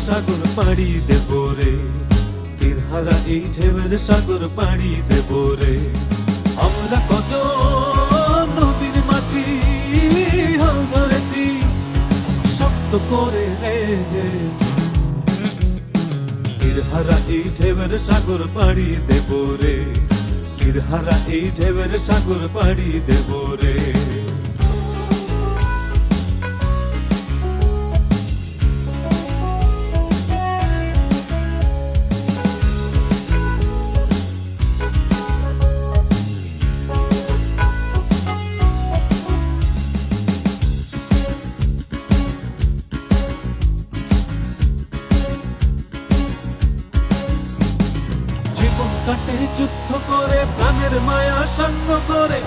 সাগর পাড়ি দেব রে, তীরহারা এই ঢেউয়ের সাগর পাড়ি দেব রে। আমরা কত নবীর মাঝি হাল ধরেছি শক্ত করে রে, তীরহারা এই ঢেউয়ের সাগর পাড়ি দেব রে, তীরহারা এই ঢেউয়ের সাগর পাড়ি দেব রে। কাটে যুদ্ধ করে প্রাণের মায়া সঙ্গ করে,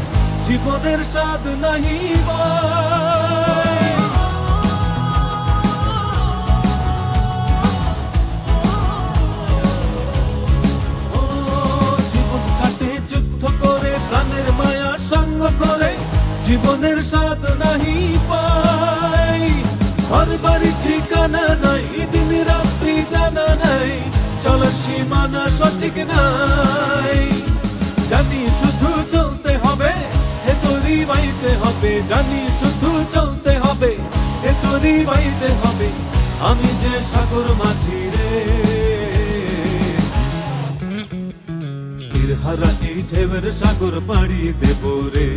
জীবনের স্বাদ নাহি জীবন কাটে যুদ্ধ করে প্রাণের মায়া সঙ্গ করে, জীবনের স্বাদ নাহি পাই। ঘর বাড়ি ঠিকানা নাই, দিন রাত্রি জানা নাই, চলার সীমানা সঠিক নাই। জানি শুধু চলতে হবে, হে তোরি বাইতে হবে, জানি শুধু চলতে হবে, হে তোরি বাইতে হবে। আমি যে সাগর মাঝি রে, তীরহারা এই ঢেউয়ের সাগর পাড়ি দেব রে,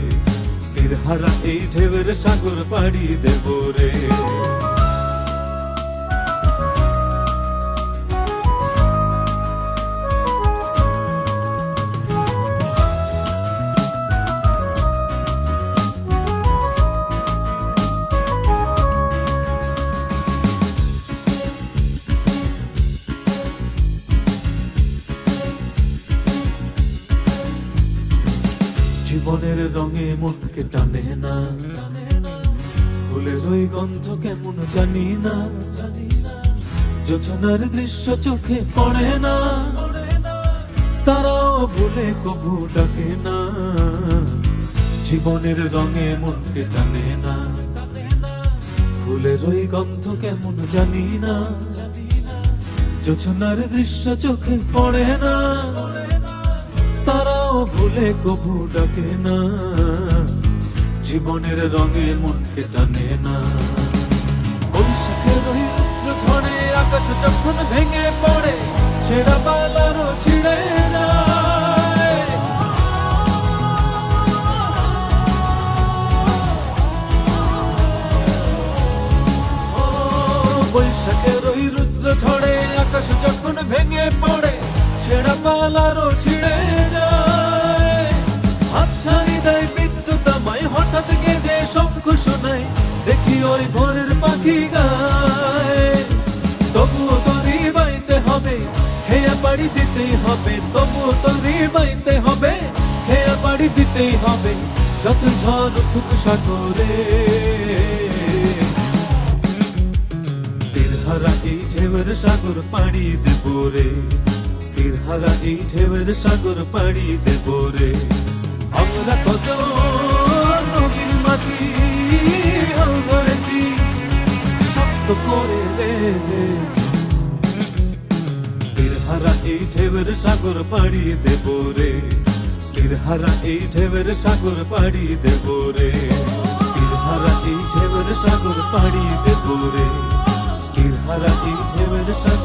তীরহারা এই ঢেউয়ের সাগর পাড়ি দেব রে। জীবনের রঙে মনকে টানে না, ফুলের ওই গন্ধ কেমন জানি না, যোছনার দৃশ্য চোখে পড়ে না, তারাও ভুলে কবু ডাকে না। জীবনের রঙে মনকে টানে না, ফুলের ওই গন্ধ কেমন জানি না, যোছনার দৃশ্য চোখে পড়ে না, তারাও ভুলে কবু ডাকে না। জীবনের রঙে মনকে টানে না। বৈশাখের ওই রুদ্র ঝড়ে আকাশ যখন ভেঙে পড়ে, ছেঁড়া পালারও ছিঁড়ে যায়। বৈশাখের ওই রুদ্র ঝড়ে আকাশ যখন ভেঙে পড়ে, ছেঁড়া পালারও ছিঁড়ে যায়। হাতছানি দেয় বিদ্যুৎ আমায়, হঠাৎ গেজে শঙ্খ শোনায়, দেখি ওই ভোরের পাখি গায়। তবুও তোরই বাইতে হবে, হেয়া পাড়ি দিতেই হবে, তবুও তোরই বাইতে হবে, হেয়া পাড়ি দিতেই হবে, যত ঝড় উঠুক সাগরে। তীরহারা এই ঢেউয়ের সাগর পাড়ি দেব রে, তীরহারা এই ঢেউয়ের সাগর পাড়ি দেব রে। আমরা কত নবীর মাঝি হাল ধরেছি শক্ত করে রে, তীরহারা এই ঢেউয়ের সাগর পাড়ি দেব রে, তীরহারা এই ঢেউয়ের সাগর পাড়ি দেব রে, তীরহারা এই ঢেউয়ের সাগর পাড়ি দেব রে, তীরহারা এই ঢেউয়ের সাগর